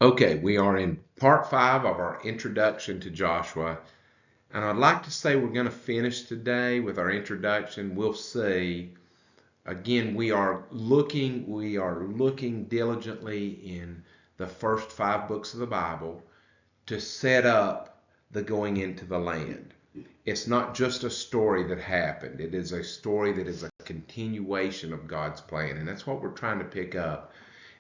Okay, we are in part 5 of our introduction to Joshua, and I'd like to say we're going to finish today with our introduction. We'll see. Again, we are looking diligently in the first 5 books of the Bible to set up the going into the land. It's not just a story that happened. It is a story that is a continuation of God's plan, and that's what we're trying to pick up.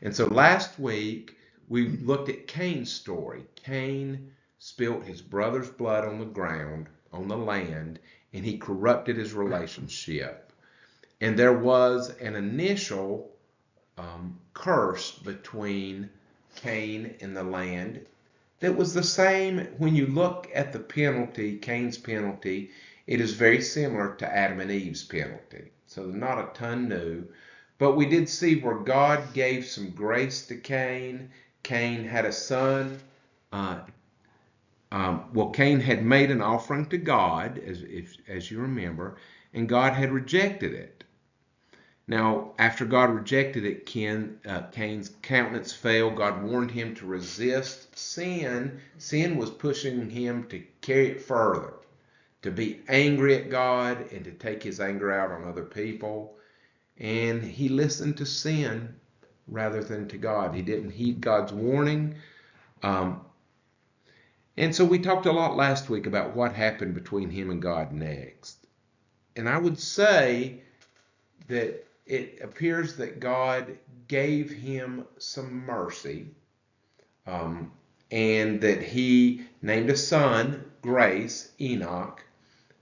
And so last week we looked at Cain's story. Cain spilt his brother's blood on the ground, on the land, and he corrupted his relationship. And there was an initial curse between Cain and the land that was the same. When you look at the penalty, Cain's penalty, it is very similar to Adam and Eve's penalty. So not a ton new. But we did see where God gave some grace to Cain. Cain had a son. Uh, Cain had made an offering to God, as you remember, and God had rejected it. Now, after God rejected it, Cain's countenance fell. God warned him to resist sin. Sin was pushing him to carry it further, to be angry at God and to take his anger out on other people. And he listened to sin rather than to God. He didn't heed God's warning. Um, and so we talked a lot last week about what happened between him and God next. And I would say that it appears that God gave him some mercy, and that he named a son, Grace, Enoch,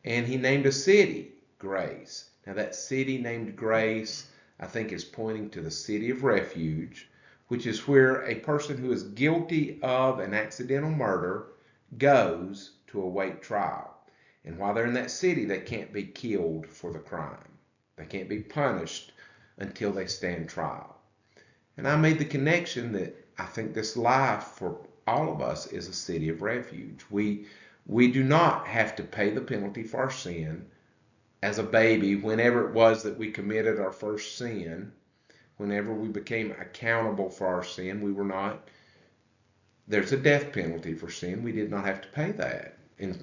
and he named a city, Grace. Now that city named Grace, I think, is pointing to the city of refuge, which is where a person who is guilty of an accidental murder goes to await trial. And while they're in that city, they can't be killed for the crime. They can't be punished until they stand trial. And I made the connection that I think this life for all of us is a city of refuge. We do not have to pay the penalty for our sin. As a baby, whenever it was that we committed our first sin, whenever we became accountable for our sin, there's a death penalty for sin. We did not have to pay that. And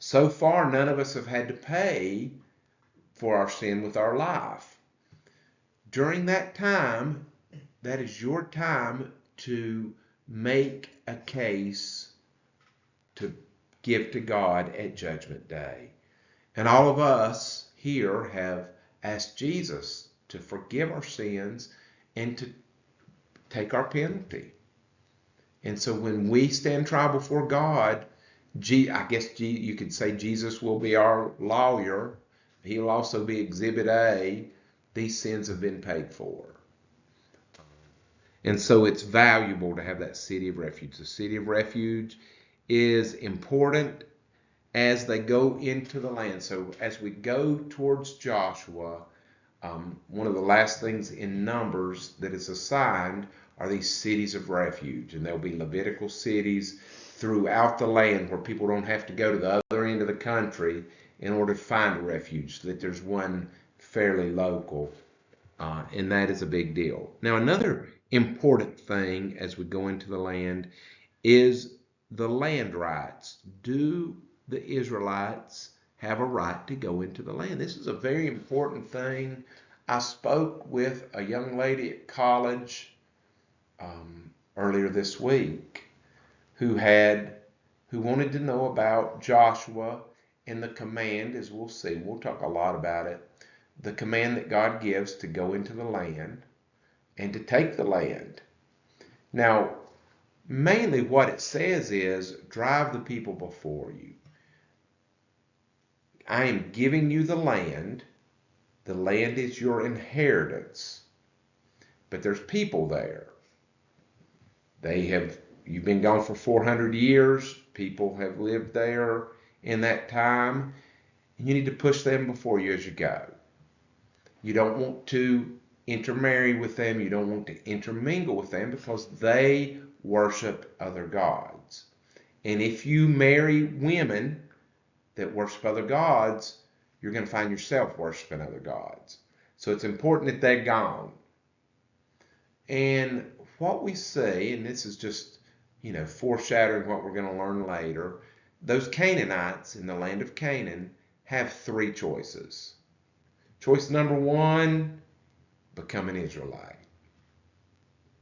so far, none of us have had to pay for our sin with our life. During that time, that is your time to make a case to give to God at Judgment Day. And all of us here have asked Jesus to forgive our sins and to take our penalty. And so when we stand trial before God, I guess you could say Jesus will be our lawyer. He'll also be Exhibit A. These sins have been paid for. And so it's valuable to have that city of refuge. The city of refuge is important as they go into the land. So as we go towards Joshua, one of the last things in Numbers that is assigned are these cities of refuge. And there'll be Levitical cities throughout the land where people don't have to go to the other end of the country in order to find a refuge, so that there's one fairly local. And that is a big deal. Now, another important thing as we go into the land is the land rights. Do the Israelites have a right to go into the land? This is a very important thing. I spoke with a young lady at college earlier this week who wanted to know about Joshua and the command, as we'll see. We'll talk a lot about it. The command that God gives to go into the land and to take the land. Now, mainly what it says is, drive the people before you. I am giving you the land. The land is your inheritance. But there's people there. You've been gone for 400 years. People have lived there in that time. And you need to push them before you as you go. You don't want to intermarry with them. You don't want to intermingle with them because they worship other gods. And if you marry women that worship other gods, you're going to find yourself worshiping other gods. So it's important that they're gone. And what we see, and this is just, foreshadowing what we're going to learn later, those Canaanites in the land of Canaan have three choices. Choice number one, become an Israelite.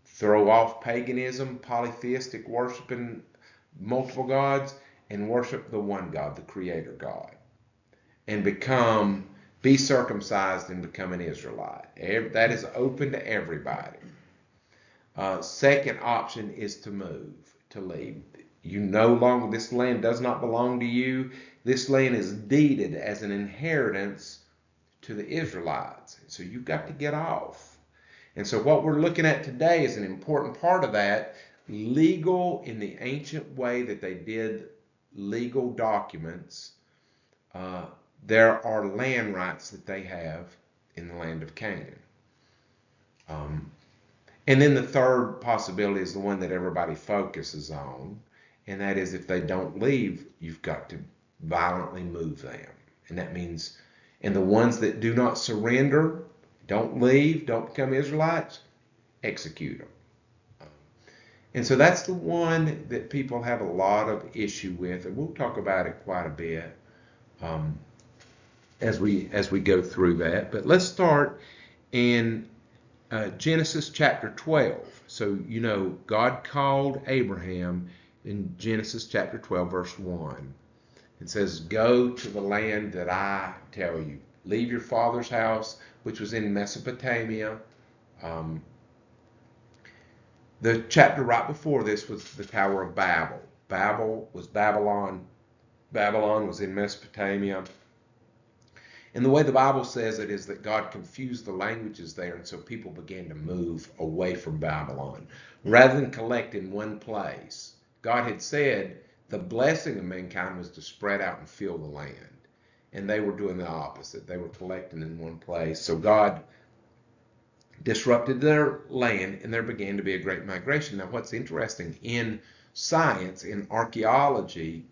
Throw off paganism, polytheistic worshiping multiple gods, and worship the one God, the Creator God. And be circumcised and become an Israelite. That is open to everybody. Second option is to move, to leave. This land does not belong to you. This land is deeded as an inheritance to the Israelites. So you've got to get off. And so what we're looking at today is an important part of that. Legal in the ancient way that they did legal documents, there are land rights that they have in the land of Canaan. And then the third possibility is the one that everybody focuses on, and that is if they don't leave, you've got to violently move them. And that means, and the ones that do not surrender, don't leave, don't become Israelites, execute them. And so that's the one that people have a lot of issue with, and we'll talk about it quite a bit as we go through that. But let's start in Genesis chapter 12. So, God called Abraham in Genesis chapter 12, verse 1. It says, go to the land that I tell you. Leave your father's house, which was in Mesopotamia. The chapter right before this was the Tower of Babel. Babel was Babylon. Babylon was in Mesopotamia. And the way the Bible says it is that God confused the languages there, and so people began to move away from Babylon. Rather than collect in one place, God had said the blessing of mankind was to spread out and fill the land. And they were doing the opposite. They were collecting in one place. So God disrupted their land, and there began to be a great migration. Now, what's interesting, in science, in archaeology,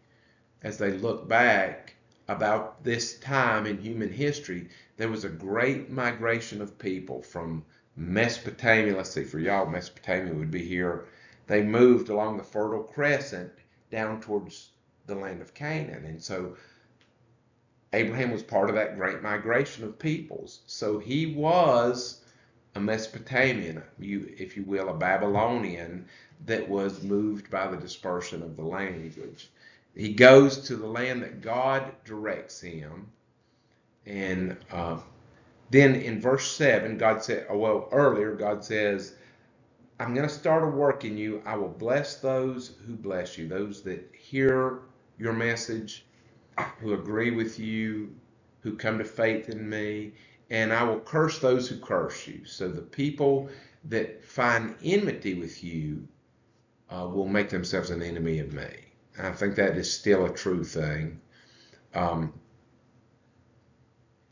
as they look back about this time in human history, there was a great migration of people from Mesopotamia. Let's see, for y'all, Mesopotamia would be here. They moved along the Fertile Crescent down towards the land of Canaan. And so Abraham was part of that great migration of peoples. So he was a Mesopotamian, if you will, a Babylonian that was moved by the dispersion of the language. He goes to the land that God directs him. And then in verse 7, God says, I'm going to start a work in you. I will bless those who bless you, those that hear your message, who agree with you, who come to faith in me, and I will curse those who curse you. So the people that find enmity with you will make themselves an enemy of me. And I think that is still a true thing. And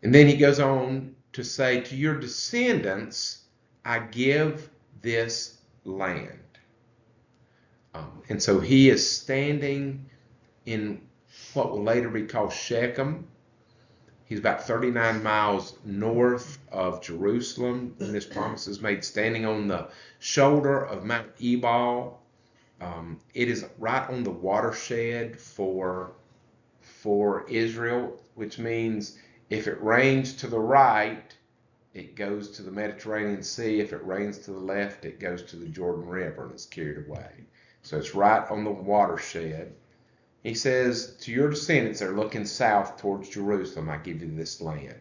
then he goes on to say, to your descendants, I give this land. And so he is standing in what will later be called Shechem. He's about 39 miles north of Jerusalem, and this promise is made standing on the shoulder of Mount Ebal. It is right on the watershed for Israel, which means if it rains to the right, it goes to the Mediterranean Sea. If it rains to the left, it goes to the Jordan River and it's carried away. So it's right on the watershed. He says, to your descendants, they're looking south towards Jerusalem, I give you this land.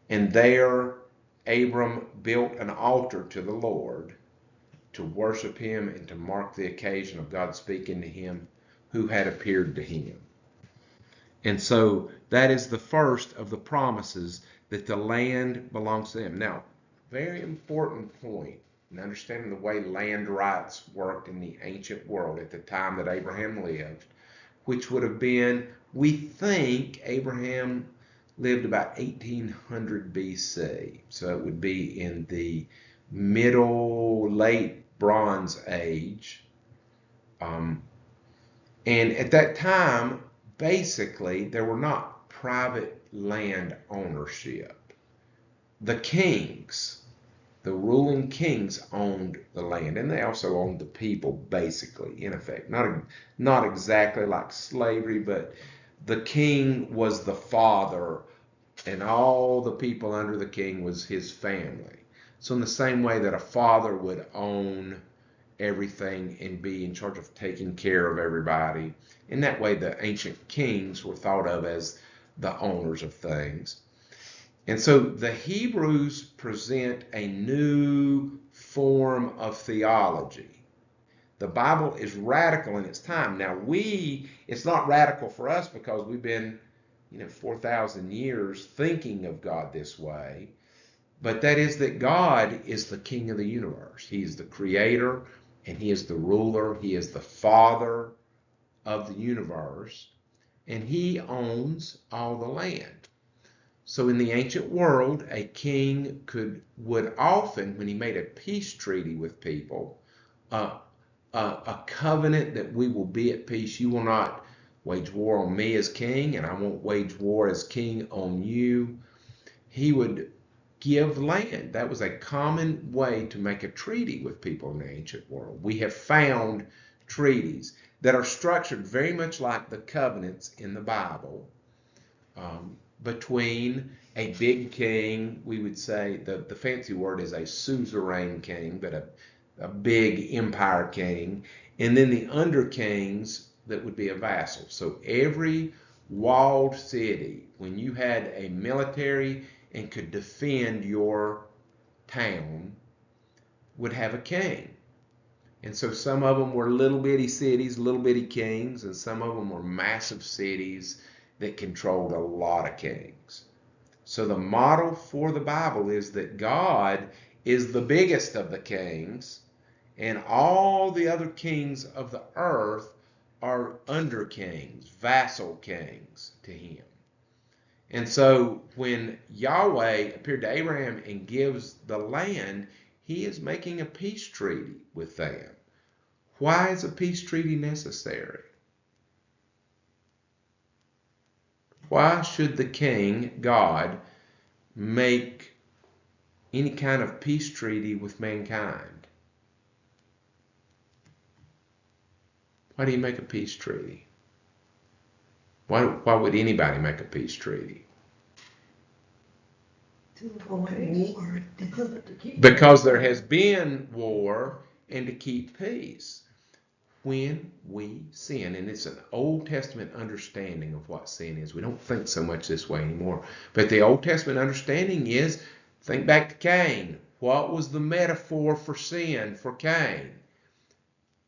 And there, Abram built an altar to the Lord to worship him and to mark the occasion of God speaking to him who had appeared to him. And so that is the first of the promises that the land belongs to them. Now, very important point in understanding the way land rights worked in the ancient world at the time that Abraham lived, which would have been, we think Abraham lived about 1800 BC. So it would be in the late Bronze Age. And at that time, basically, there were not private land ownership. The kings the ruling kings owned the land, and they also owned the people, basically, in effect. Not exactly like slavery, but the king was the father, and all the people under the king was his family. So in the same way that a father would own everything and be in charge of taking care of everybody, in that way the ancient kings were thought of as the owners of things. And so the Hebrews present a new form of theology. The Bible is radical in its time. Now it's not radical for us because we've been 4,000 years thinking of God this way, but that is that God is the king of the universe. He is the creator, and he is the ruler. He is the father of the universe, and he owns all the land. So in the ancient world, a king would often, when he made a peace treaty with people, a covenant that we will be at peace. You will not wage war on me as king, and I won't wage war as king on you. He would give land. That was a common way to make a treaty with people in the ancient world. We have found treaties that are structured very much like the covenants in the Bible, between a big king. We would say the fancy word is a suzerain king, but a big empire king, and then the under kings that would be a vassal. So every walled city, when you had a military and could defend your town, would have a king. And so some of them were little bitty cities, little bitty kings, and some of them were massive cities that controlled a lot of kings. So the model for the Bible is that God is the biggest of the kings, and all the other kings of the earth are under kings, vassal kings to him. And so when Yahweh appeared to Abraham and gives the land, he is making a peace treaty with them. Why is a peace treaty necessary? Why should the king, God, make any kind of peace treaty with mankind? Why do you make a peace treaty? Why would anybody make a peace treaty? Because there has been war and to keep peace. When we sin, and it's an Old Testament understanding of what sin is. We don't think so much this way anymore. But the Old Testament understanding is, think back to Cain. What was the metaphor for sin for Cain?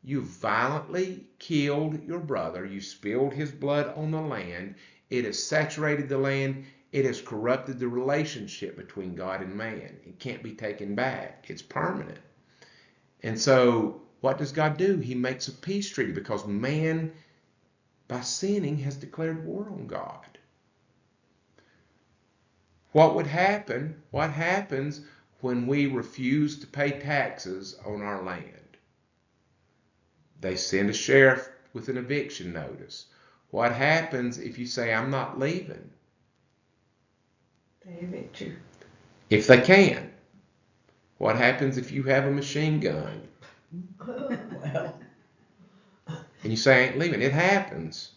You violently killed your brother. You spilled his blood on the land. It has saturated the land. It has corrupted the relationship between God and man. It can't be taken back. It's permanent. And so what does God do? He makes a peace treaty because man, by sinning, has declared war on God. What would happen? What happens when we refuse to pay taxes on our land? They send a sheriff with an eviction notice. What happens if you say, I'm not leaving? They evict you. If they can. What happens if you have a machine gun? Well, And you say, I ain't leaving. It happens.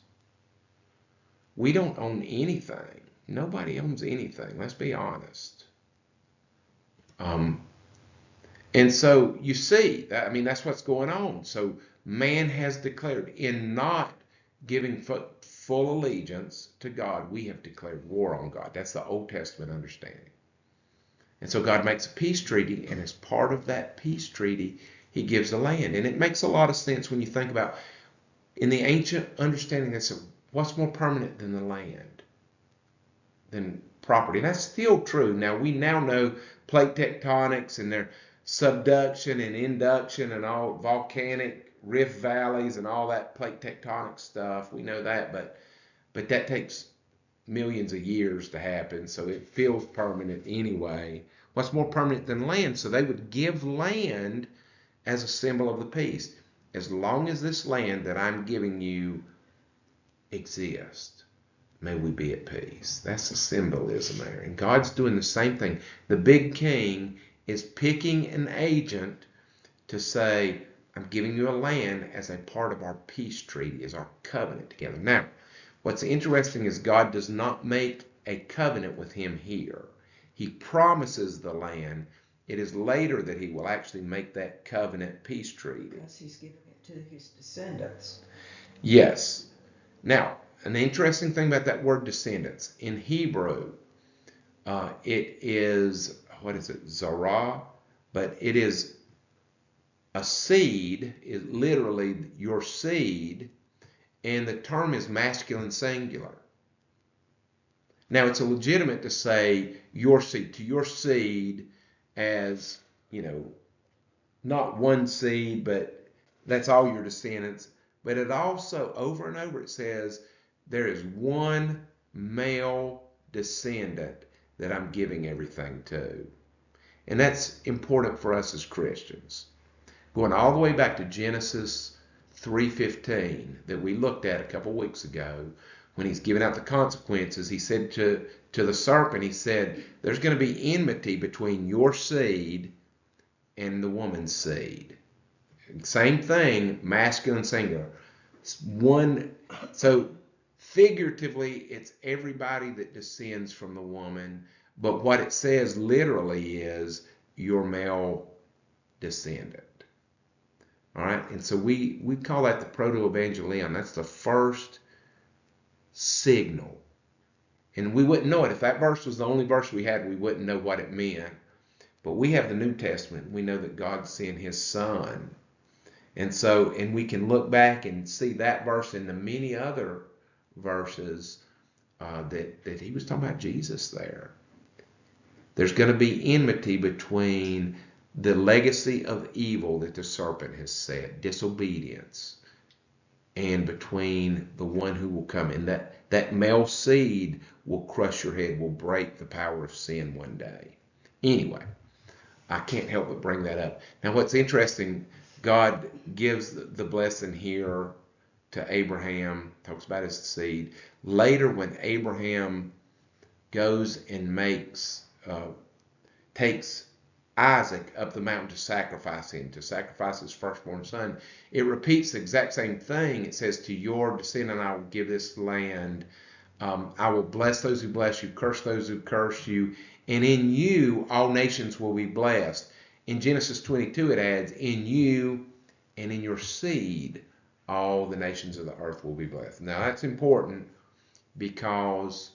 We don't own anything. Nobody owns anything. Let's be honest. And so you see, that's what's going on. So man has declared, in not giving full allegiance to God, we have declared war on God. That's the Old Testament understanding. And so God makes a peace treaty, and as part of that peace treaty, he gives the land. And it makes a lot of sense when you think about, in the ancient understanding, that's what's more permanent than the land, than property. And that's still true. Now, we now know plate tectonics and their subduction and induction and all volcanic rift valleys and all that plate tectonic stuff. We know that, but that takes millions of years to happen, so it feels permanent anyway. What's more permanent than land? So they would give land as a symbol of the peace. As long as this land that I'm giving you exists, may we be at peace. That's the symbolism there. And God's doing the same thing. The big king is picking an agent to say, I'm giving you a land as a part of our peace treaty, as our covenant together. Now, what's interesting is God does not make a covenant with him here. He promises the land. It is later that he will actually make that covenant peace treaty. Because he's giving it to his descendants. Yes. Now, an interesting thing about that word descendants. In Hebrew, it is, Zarah? But it is a seed, is literally your seed, and the term is masculine singular. Now, it's legitimate to say your seed, to your seed as, not one seed, but that's all your descendants. But it also, over and over, it says there is one male descendant that I'm giving everything to. And that's important for us as Christians. Going all the way back to Genesis 3:15 that we looked at a couple weeks ago, when he's giving out the consequences, he said to the serpent, he said, there's going to be enmity between your seed and the woman's seed. Same thing, masculine singular. One, so figuratively, it's everybody that descends from the woman, but what it says literally is your male descendant. All right, and so we call that the proto-evangelion. That's the first signal. And we wouldn't know it. If that verse was the only verse we had, we wouldn't know what it meant. But we have the New Testament. We know that God sent his son. And we can look back and see that verse and the many other verses that he was talking about Jesus there. There's going to be enmity between the legacy of evil that the serpent has said, disobedience, and between the one who will come. And that male seed will crush your head, will break the power of sin one day. Anyway, I can't help but bring that up. Now, what's interesting, God gives the blessing here to Abraham, talks about his seed. Later, when Abraham goes and takes Isaac up the mountain to sacrifice his firstborn son, it repeats the exact same thing. It says, to your descendant I will give this land. I will bless those who bless you, curse those who curse you, and in you all nations will be blessed. In Genesis 22 it adds, in you and in your seed all the nations of the earth will be blessed. Now that's important because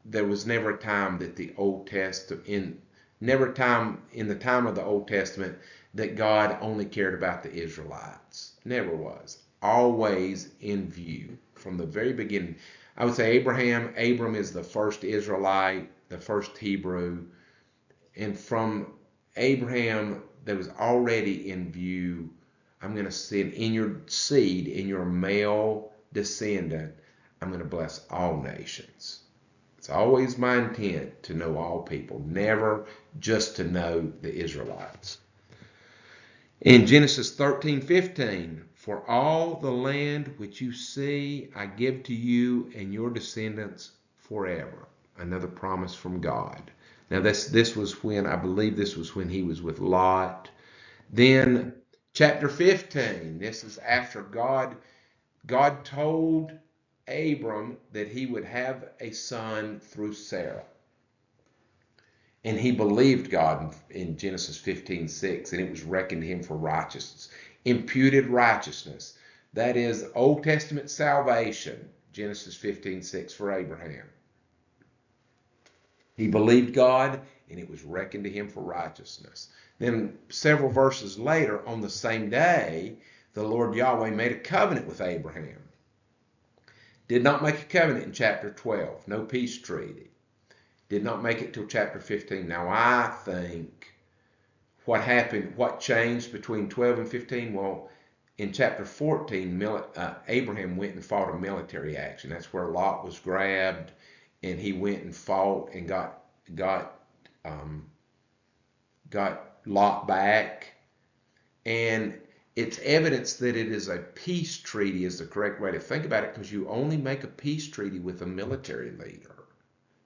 there was never a time that the Old Testament, never a time in the time of the Old Testament that God only cared about the Israelites. Never was. Always in view from the very beginning. I would say Abram is the first Israelite, the first Hebrew. And from Abraham, there was already in view, I'm going to send in your seed, in your male descendant, I'm going to bless all nations. It's always my intent to know all people, never just to know the Israelites. In Genesis 13:15, for all the land which you see, I give to you and your descendants forever. Another promise from God. Now this was when, I believe this was when he was with Lot. Then chapter 15, this is after God told Abram that he would have a son through Sarah. And he believed God in Genesis 15:6, and it was reckoned to him for righteousness. Imputed righteousness. That is Old Testament salvation, Genesis 15:6 for Abraham. He believed God, and it was reckoned to him for righteousness. Then several verses later, on the same day, the Lord Yahweh made a covenant with Abraham. Did not make a covenant in chapter 12, no peace treaty. Did not make it till chapter 15. Now I think what changed between 12 and 15? Well, in chapter 14, Abraham went and fought a military action. That's where Lot was grabbed, and he went and fought and got Lot back. And it's evidence that it is a peace treaty is the correct way to think about it, because you only make a peace treaty with a military leader.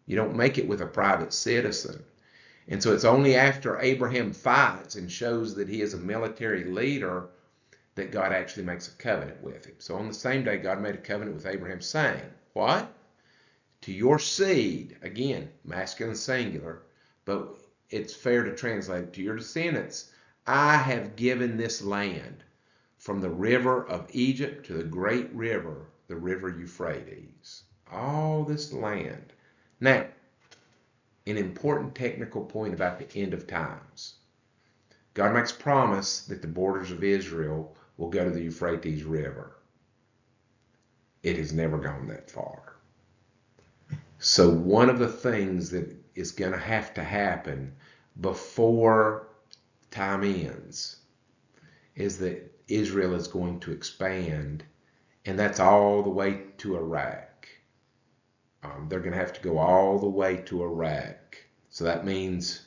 You don't make it with a private citizen. And so it's only after Abraham fights and shows that he is a military leader that God actually makes a covenant with him. So on the same day, God made a covenant with Abraham saying, what? To your seed, again, masculine singular, but it's fair to translate, to your descendants, I have given this land from the river of Egypt to the great river, the river Euphrates. All this land. Now, an important technical point about the end of times. God makes promise that the borders of Israel will go to the Euphrates River. It has never gone that far. So one of the things that is going to happen before time ends is that Israel is going to expand, and that's all the way to Iraq. They're going to have to go all the way to Iraq. So that means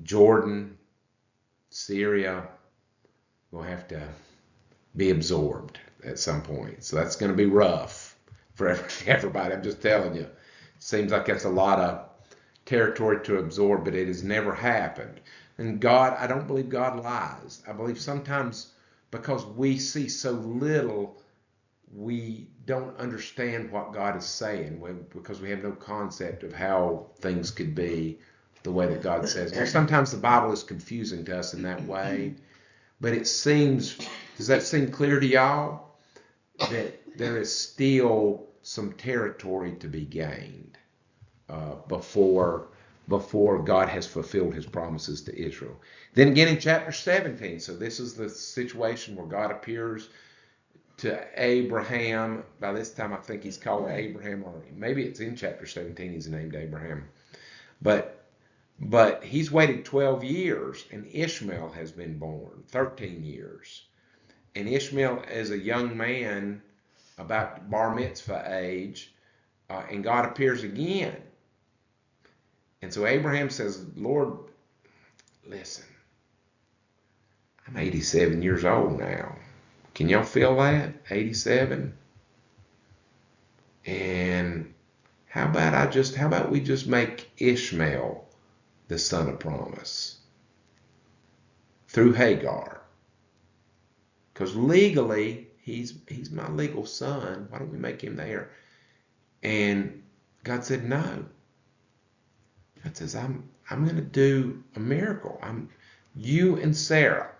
Jordan, Syria will have to be absorbed at some point. So that's going to be rough for everybody. I'm just telling you. Seems like that's a lot of territory to absorb, but it has never happened. And God, I don't believe God lies. I believe sometimes because we see so little, we don't understand what God is saying because we have no concept of how things could be the way that God says. Well, sometimes the Bible is confusing to us in that way, but it seems, does that seem clear to y'all? That there is still some territory to be gained before God has fulfilled his promises to Israel. Then again in chapter 17, so this is the situation where God appears to Abraham. By this time I think he's called Abraham, or maybe it's in chapter 17 he's named Abraham. But he's waited 12 years and Ishmael has been born, 13 years. And Ishmael is a young man about bar mitzvah age, and God appears again. And so Abraham says, Lord, listen, I'm 87 years old now. Can y'all feel that? 87? And how about we just make Ishmael the son of promise through Hagar? Because legally, he's my legal son. Why don't we make him there? And God said, no. God says, I'm going to do a miracle. You and Sarah,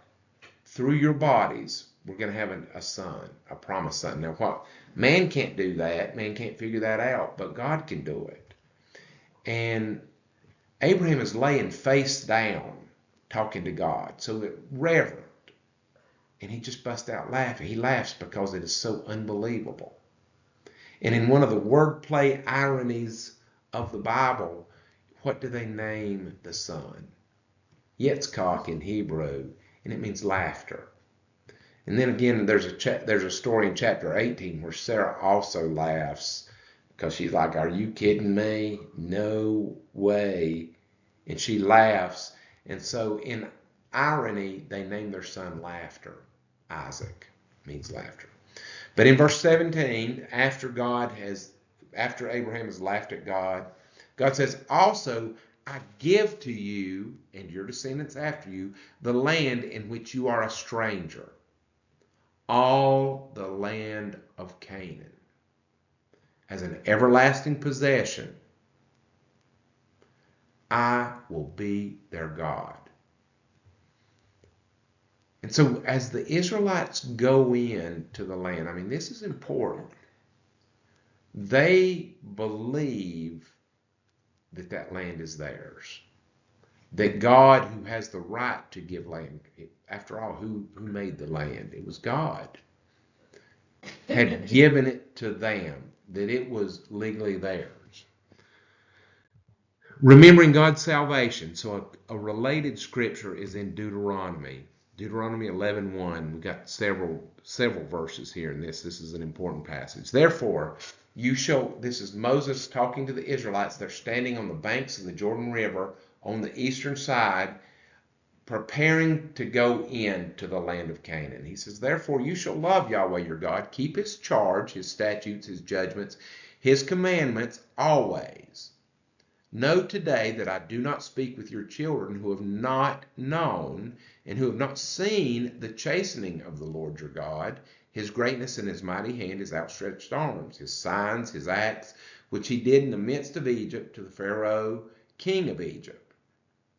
through your bodies, we're going to have a son, a promised son. Now, what? Man can't do that. Man can't figure that out, but God can do it. And Abraham is laying face down, talking to God. So that reverent. And he just busts out laughing. He laughs because it is so unbelievable. And in one of the wordplay ironies of the Bible, what do they name the son? Yitzchak in Hebrew, and it means laughter. And then again, there's a story in chapter 18 where Sarah also laughs because she's like, are you kidding me? No way. And she laughs. And so in irony, they name their son Laughter. Isaac means laughter. But in verse 17, after Abraham has laughed at God, God says, also, I give to you and your descendants after you the land in which you are a stranger, all the land of Canaan, as an everlasting possession. I will be their God. And so as the Israelites go into the land, I mean, this is important. They believe that land is theirs. That God, who has the right to give land, after all, who made the land? It was God. Had given it to them, that it was legally theirs. Remembering God's salvation. So a related scripture is in Deuteronomy 11:1. We've got several verses here in this. This is an important passage. Therefore, this is Moses talking to the Israelites. They're standing on the banks of the Jordan River on the eastern side, preparing to go into the land of Canaan. He says, therefore, you shall love Yahweh your God, keep his charge, his statutes, his judgments, his commandments always. Know today that I do not speak with your children who have not known and who have not seen the chastening of the Lord your God, his greatness and his mighty hand, his outstretched arms, his signs, his acts, which he did in the midst of Egypt to the Pharaoh, king of Egypt,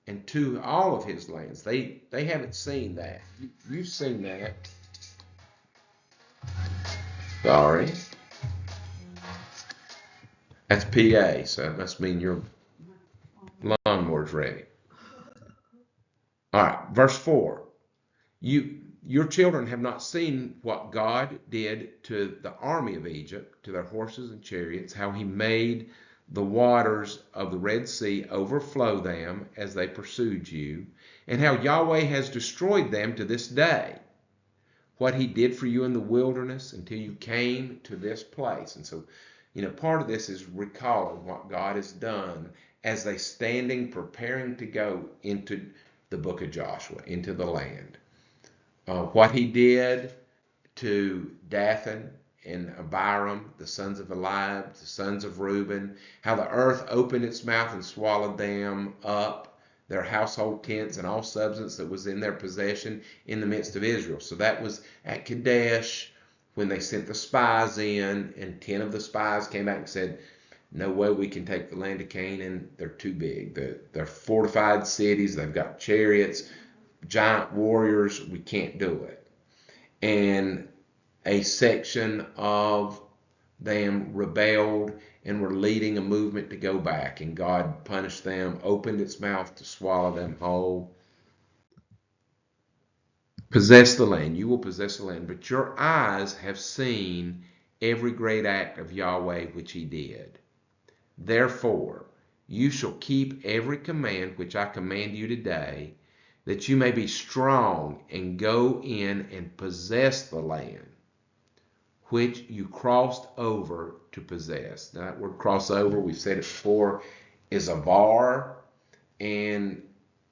and to all of his lands. They haven't seen that. You've seen that. Sorry. That's PA, so that must mean your lawnmower's ready. All right, verse 4. Your children have not seen what God did to the army of Egypt, to their horses and chariots, how he made the waters of the Red Sea overflow them as they pursued you, and how Yahweh has destroyed them to this day. What he did for you in the wilderness until you came to this place. And so, part of this is recalling what God has done as they standing, preparing to go into the book of Joshua, into the land. What he did to Dathan and Abiram, the sons of Eliab, the sons of Reuben, how the earth opened its mouth and swallowed them up, their household tents and all substance that was in their possession in the midst of Israel. So that was at Kadesh when they sent the spies in, and 10 of the spies came back and said, no way we can take the land of Canaan. They're too big. They're fortified cities. They've got chariots, giant warriors. We can't do it. And a section of them rebelled and were leading a movement to go back. And God punished them, opened its mouth to swallow them whole. Possess the land. You will possess the land. But your eyes have seen every great act of Yahweh which he did. Therefore, you shall keep every command which I command you today, that you may be strong and go in and possess the land which you crossed over to possess. Now, that word cross over, we've said it before, is avar, and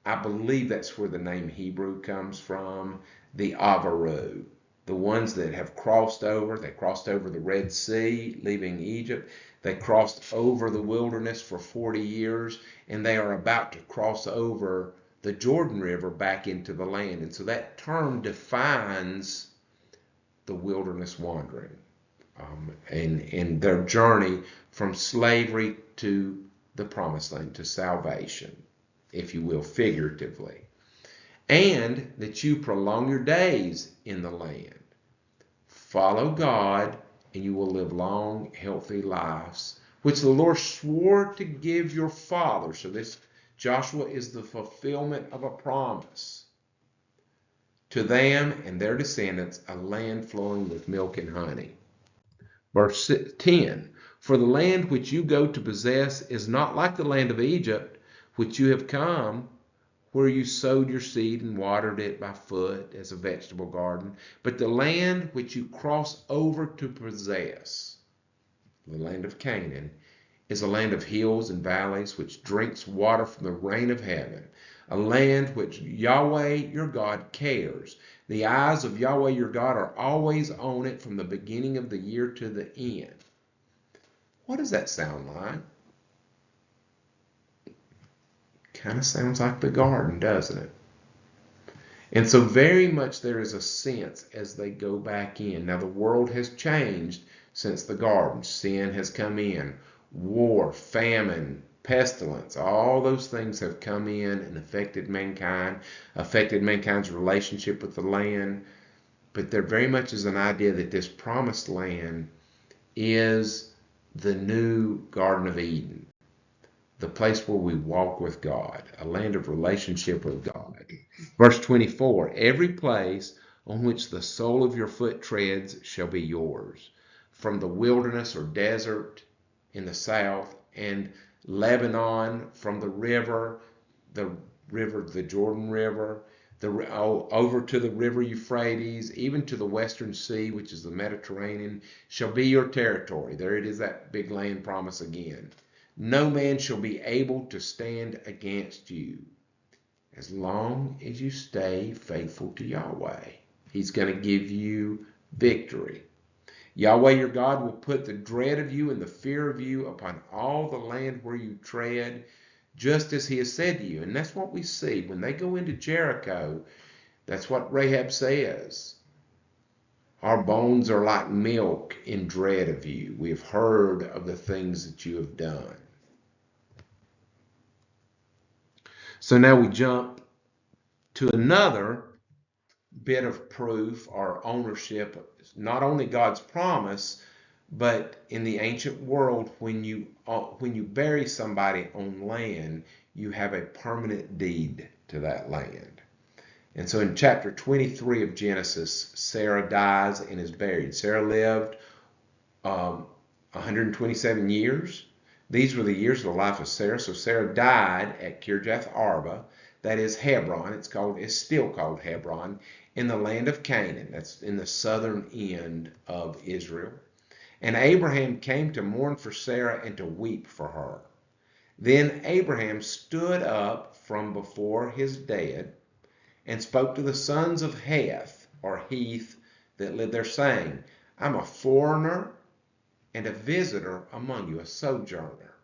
I believe that's where the name Hebrew comes from, the Avaru. The ones that have crossed over, they crossed over the Red Sea, leaving Egypt. They crossed over the wilderness for 40 years, and they are about to cross over the Jordan River back into the land. And so that term defines the wilderness wandering and their journey from slavery to the promised land, to salvation, if you will, figuratively. And that you prolong your days in the land. Follow God, and you will live long, healthy lives, which the Lord swore to give your fathers. So this Joshua is the fulfillment of a promise. To them and their descendants, a land flowing with milk and honey. Verse 10, for the land which you go to possess is not like the land of Egypt, which you have come, where you sowed your seed and watered it by foot as a vegetable garden, but the land which you cross over to possess, the land of Canaan, is a land of hills and valleys, which drinks water from the rain of heaven, a land which Yahweh your God cares. The eyes of Yahweh your God are always on it from the beginning of the year to the end. What does that sound like? Kind of sounds like the garden, doesn't it? And so very much there is a sense as they go back in. Now the world has changed since the garden. Sin has come in. War, famine, pestilence, all those things have come in and affected mankind's relationship with the land. But there very much is an idea that this promised land is the new Garden of Eden. The place where we walk with God, a land of relationship with God. Verse 24, every place on which the sole of your foot treads shall be yours, from the wilderness or desert in the south, and Lebanon from the Jordan River, over to the river Euphrates, even to the western sea, which is the Mediterranean, shall be your territory. There it is, that big land promise again. No man shall be able to stand against you as long as you stay faithful to Yahweh. He's going to give you victory. Yahweh your God will put the dread of you and the fear of you upon all the land where you tread, just as he has said to you. And that's what we see. When they go into Jericho, that's what Rahab says. Our bones are like milk in dread of you. We have heard of the things that you have done. So now we jump to another bit of proof or ownership, not only God's promise, but in the ancient world, when you bury somebody on land, you have a permanent deed to that land. And so in chapter 23 of Genesis, Sarah dies and is buried. Sarah lived 127 years. These were the years of the life of Sarah. So Sarah died at Kirjath Arba, that is Hebron. It's still called Hebron, in the land of Canaan. That's in the southern end of Israel. And Abraham came to mourn for Sarah and to weep for her. Then Abraham stood up from before his dead and spoke to the sons of Heth, or Heath, that lived there, saying, I'm a foreigner and a visitor among you, a sojourner,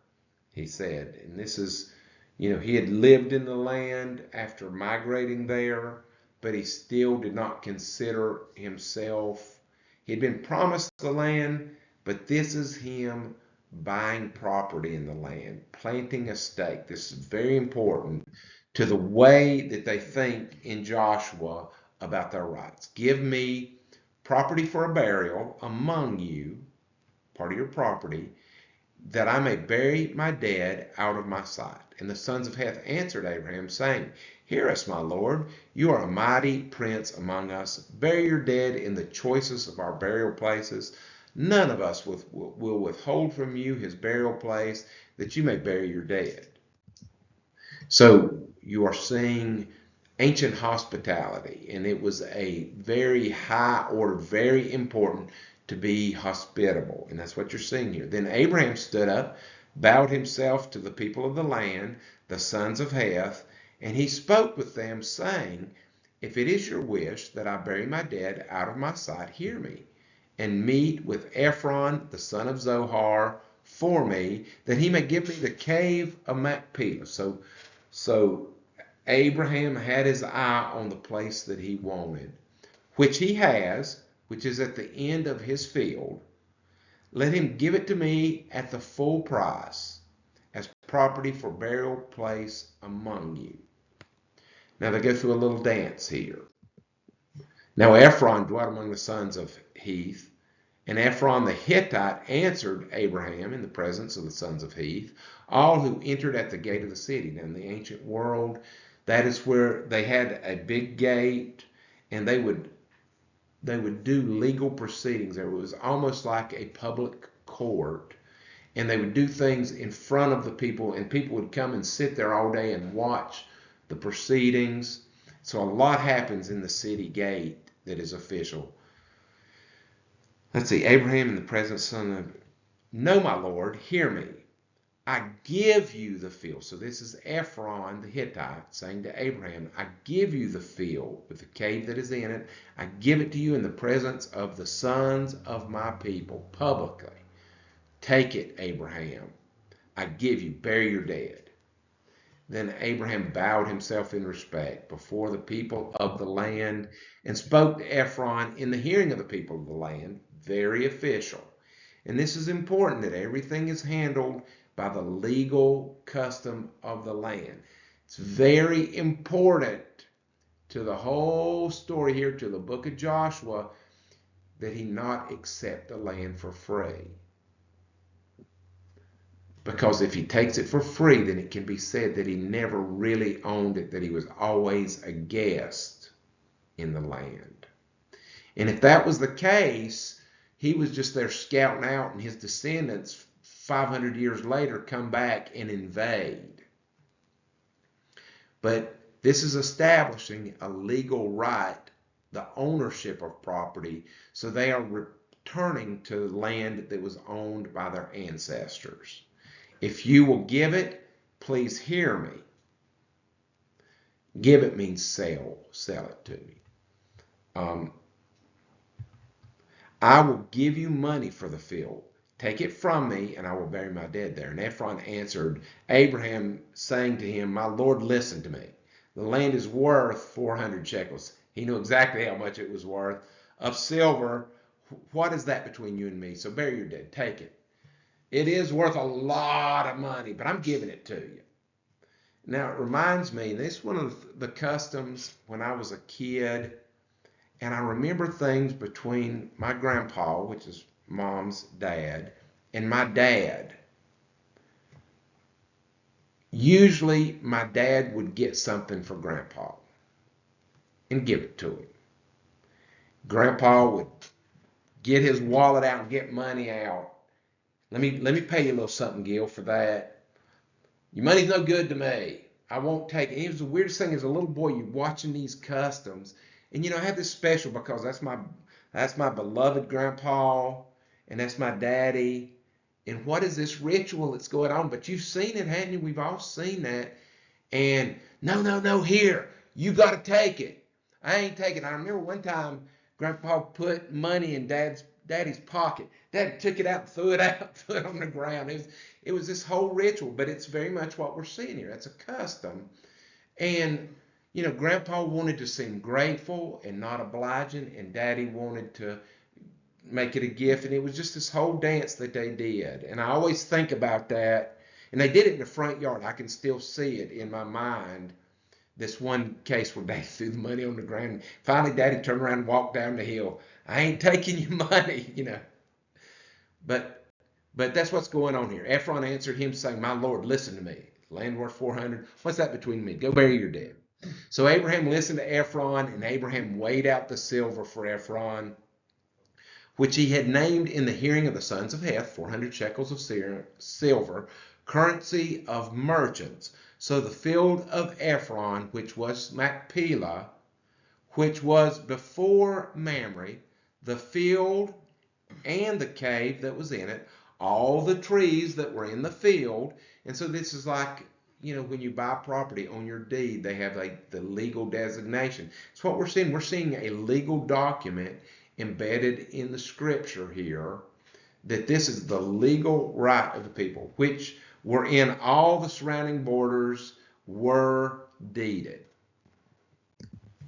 he said. And this is, he had lived in the land after migrating there, but he still did not consider himself. He had been promised the land, but this is him buying property in the land, planting a stake. This is very important to the way that they think in Joshua about their rights. Give me property for a burial among you, part of your property, that I may bury my dead out of my sight. And the sons of Heth answered Abraham, saying, Hear us, my Lord. You are a mighty prince among us. Bury your dead in the choicest of our burial places. None of us will withhold from you his burial place, that you may bury your dead. So you are seeing ancient hospitality, and it was a very high order, very important to be hospitable, and that's what you're seeing here. Then Abraham stood up, bowed himself to the people of the land, the sons of Heth, and he spoke with them, saying, If it is your wish that I bury my dead out of my sight, hear me, and meet with Ephron, the son of Zohar, for me, that he may give me the cave of Machpelah. So Abraham had his eye on the place that he wanted, which he has, which is at the end of his field. Let him give it to me at the full price, as property for burial place among you. Now they go through a little dance here. Now Ephron dwelt among the sons of Heth, and Ephron the Hittite answered Abraham in the presence of the sons of Heth, all who entered at the gate of the city. Now in the ancient world, that is where they had a big gate, and they would do legal proceedings. It was almost like a public court, and they would do things in front of the people, and people would come and sit there all day and watch the proceedings. So a lot happens in the city gate that is official. Let's see, Abraham in the presence, son of, No, my Lord, hear me. I give you the field. So this is Ephron the Hittite saying to Abraham, I give you the field with the cave that is in it. I give it to you in the presence of the sons of my people publicly. Take it, Abraham. I give you, bury your dead. Then Abraham bowed himself in respect before the people of the land and spoke to Ephron in the hearing of the people of the land, very official. And this is important, that everything is handled by the legal custom of the land. It's very important to the whole story here, to the book of Joshua, that he not accept the land for free. Because if he takes it for free, then it can be said that he never really owned it, that he was always a guest in the land. And if that was the case, he was just there scouting out, and his descendants 500 years later come back and invade. But this is establishing a legal right, the ownership of property, so they are returning to land that was owned by their ancestors. If you will give it, please hear me. Give it means sell it to me. I will give you money for the field. Take it from me, and I will bury my dead there. And Ephron answered Abraham, saying to him, My Lord, listen to me. The land is worth 400 shekels. He knew exactly how much it was worth. Of silver, what is that between you and me? So bury your dead. Take it. It is worth a lot of money, but I'm giving it to you. Now, it reminds me, this is one of the customs when I was a kid, and I remember things between my grandpa, which is Mom's dad, and my dad. Usually, my dad would get something for Grandpa and give it to him. Grandpa would get his wallet out and get money out. Let me pay you a little something, Gil, for that. Your money's no good to me. I won't take it. It was the weirdest thing as a little boy, you're watching these customs. And I have this special because that's my beloved grandpa, and that's my daddy. And what is this ritual that's going on? But you've seen it, hadn't you? We've all seen that. And no, here, you got to take it. I ain't taking it. I remember one time Grandpa put money in Daddy's pocket. Dad took it out and threw it on the ground. It was this whole ritual, but it's very much what we're seeing here. It's a custom. And, Grandpa wanted to seem grateful and not obliging, and Daddy wanted to make it a gift. And it was just this whole dance that they did. And I always think about that. And they did it in the front yard. I can still see it in my mind. This one case where Daddy threw the money on the ground. Finally, Daddy turned around and walked down the hill. I ain't taking your money, But that's what's going on here. Ephron answered him, saying, My Lord, listen to me. Land worth 400. What's that between me? Go bury your dead. So Abraham listened to Ephron, and Abraham weighed out the silver for Ephron, which he had named in the hearing of the sons of Heth, 400 shekels of silver, currency of merchants. So the field of Ephron, which was Machpelah, which was before Mamre, the field and the cave that was in it, all the trees that were in the field. And so this is like, when you buy property on your deed, they have the legal designation. It's what we're seeing. We're seeing a legal document embedded in the scripture here, that this is the legal right of the people, which were in all the surrounding borders, were deeded.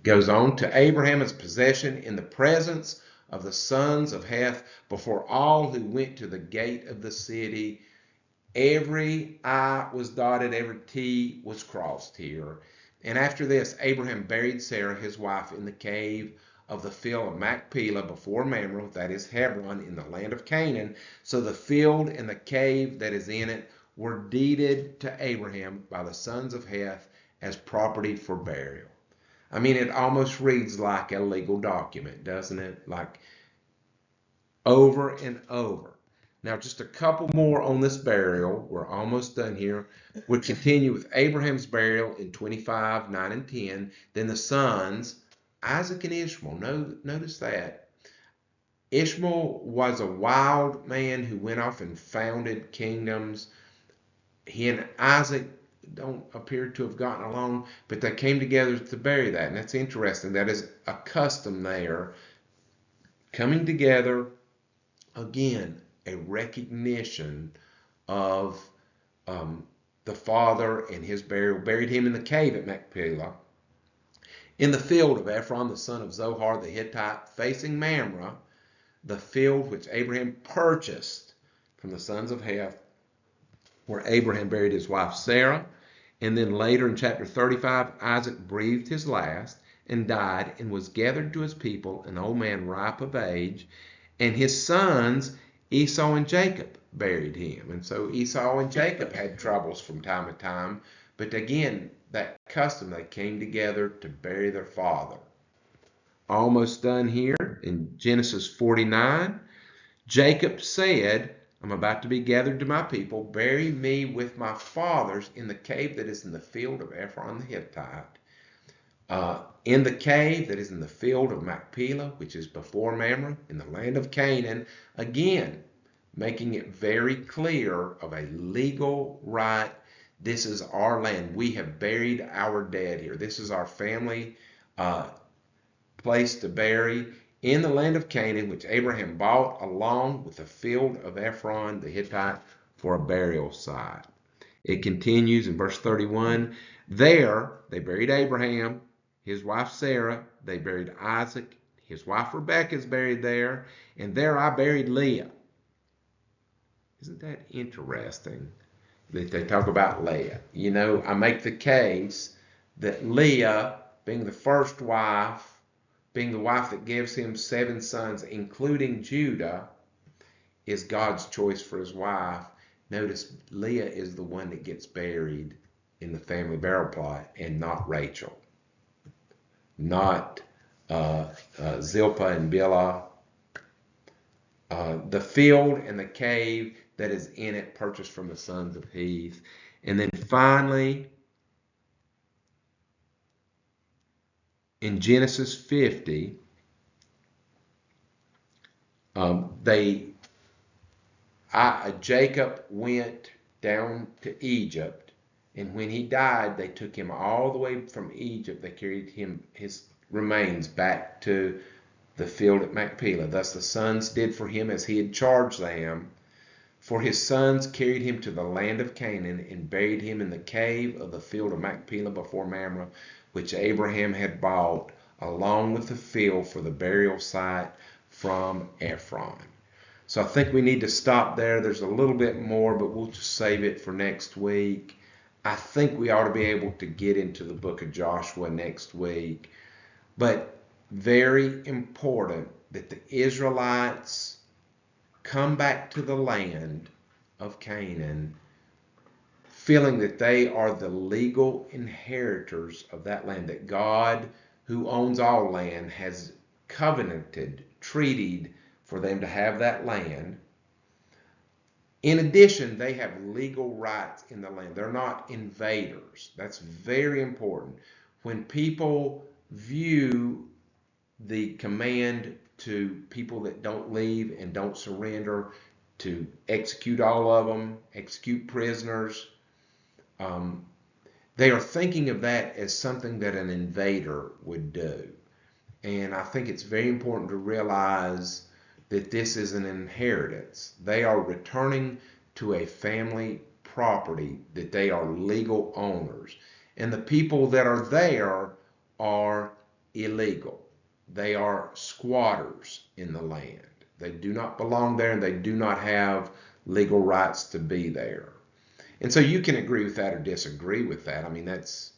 Goes on to Abraham as possession in the presence of the sons of Heth before all who went to the gate of the city. Every I was dotted, every T was crossed here. And after this, Abraham buried Sarah, his wife, in the cave of the field of Machpelah before Mamre, that is Hebron, in the land of Canaan. So the field and the cave that is in it were deeded to Abraham by the sons of Heth as property for burial. I mean, it almost reads like a legal document, doesn't it? Like over and over. Now, just a couple more on this burial. We're almost done here. We continue with Abraham's burial in 25, 9, and 10. Then the sons, Isaac and Ishmael. Notice that. Ishmael was a wild man who went off and founded kingdoms. He and Isaac don't appear to have gotten along, but they came together to bury that. And that's interesting. That is a custom there. Coming together, again, a recognition of the father and his burial. Buried him in the cave at Machpelah, in the field of Ephron, the son of Zohar the Hittite, facing Mamre, the field which Abraham purchased from the sons of Heth, where Abraham buried his wife Sarah. And then later in chapter 35, Isaac breathed his last and died, and was gathered to his people, an old man ripe of age, and his sons Esau and Jacob buried him. And so Esau and Jacob had troubles from time to time, but again, that custom, they came together to bury their father. Almost done here in Genesis 49. Jacob said, I'm about to be gathered to my people. Bury me with my fathers in the cave that is in the field of Ephron the Hittite, in the cave that is in the field of Machpelah, which is before Mamre, in the land of Canaan. Again, making it very clear of a legal right. This is our land. We have buried our dead here. This is our family place to bury. in the land of Canaan, which Abraham bought along with the field of Ephron the Hittite for a burial site. It continues in verse 31. There they buried Abraham, his wife Sarah. They buried Isaac. His wife Rebekah is buried there. And there I buried Leah. Isn't that interesting that they talk about Leah? You know, I make the case that Leah, being the first wife, being the wife that gives him 7 sons, including Judah, is God's choice for his wife. Notice Leah is the one that gets buried in the family burial plot, and not Rachel, not Zilpah and Bilhah. The field and the cave that is in it purchased from the sons of Heth. And then finally, in Genesis 50, Jacob went down to Egypt, and when he died, they took him all the way from Egypt. They carried his remains back to the field at Machpelah. Thus the sons did for him as he had charged them. For his sons carried him to the land of Canaan and buried him in the cave of the field of Machpelah before Mamre, which Abraham had bought, along with the field for the burial site from Ephron. So I think we need to stop there. There's a little bit more, but we'll just save it for next week. I think we ought to be able to get into the book of Joshua next week. But very important that the Israelites come back to the land of Canaan feeling that they are the legal inheritors of that land, that God, who owns all land, has covenanted, treated for them to have that land. In addition, they have legal rights in the land. They're not invaders. That's very important. When people view the command to people that don't leave and don't surrender to execute all of them, execute prisoners, they are thinking of that as something that an invader would do. And I think it's very important to realize that this is an inheritance. They are returning to a family property that they are legal owners. And the people that are there are illegal. They are squatters in the land. They do not belong there, and they do not have legal rights to be there. And so you can agree with that or disagree with that. I mean, that's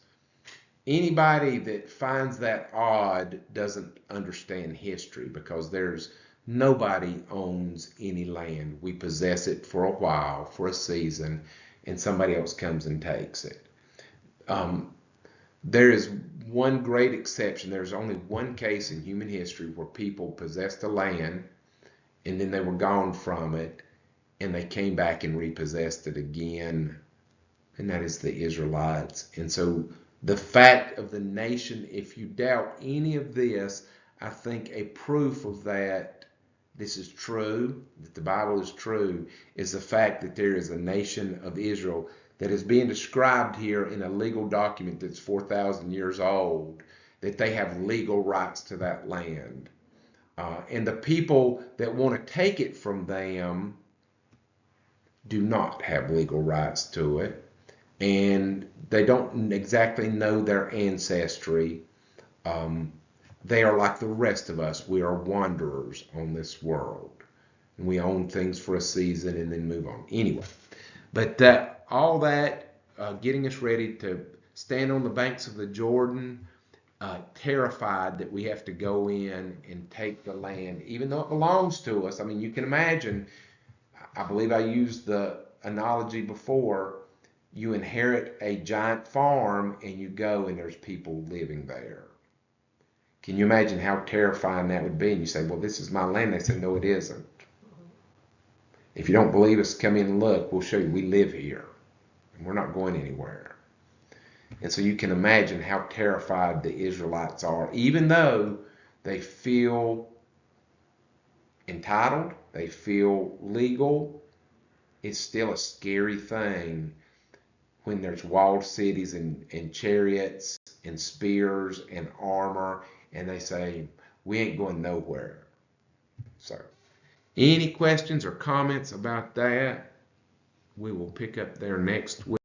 anybody that finds that odd doesn't understand history, because there's nobody owns any land. We possess it for a while, for a season, and somebody else comes and takes it. There is one great exception. There's only one case in human history where people possessed a land and then they were gone from it and they came back and repossessed it again, and that is the Israelites. And so the fact of the nation, if you doubt any of this, I think a proof of that this is true, that the Bible is true, is the fact that there is a nation of Israel that is being described here in a legal document that's 4,000 years old, that they have legal rights to that land. And the people that want to take it from them do not have legal rights to it. And they don't exactly know their ancestry. They are like the rest of us. We are wanderers on this world. And we own things for a season and then move on. Anyway, but all that getting us ready to stand on the banks of the Jordan, terrified that we have to go in and take the land, even though it belongs to us. I mean, you can imagine, I believe I used the analogy before, you inherit a giant farm and you go and there's people living there. Can you imagine how terrifying that would be? And you say, well, this is my land. They say, no, it isn't. If you don't believe us, come in and look. We'll show you. We live here and we're not going anywhere. And so you can imagine how terrified the Israelites are, even though they feel entitled, they feel legal. It's still a scary thing when there's walled cities and chariots and spears and armor, and they say, we ain't going nowhere. So, any questions or comments about that? We will pick up there next week.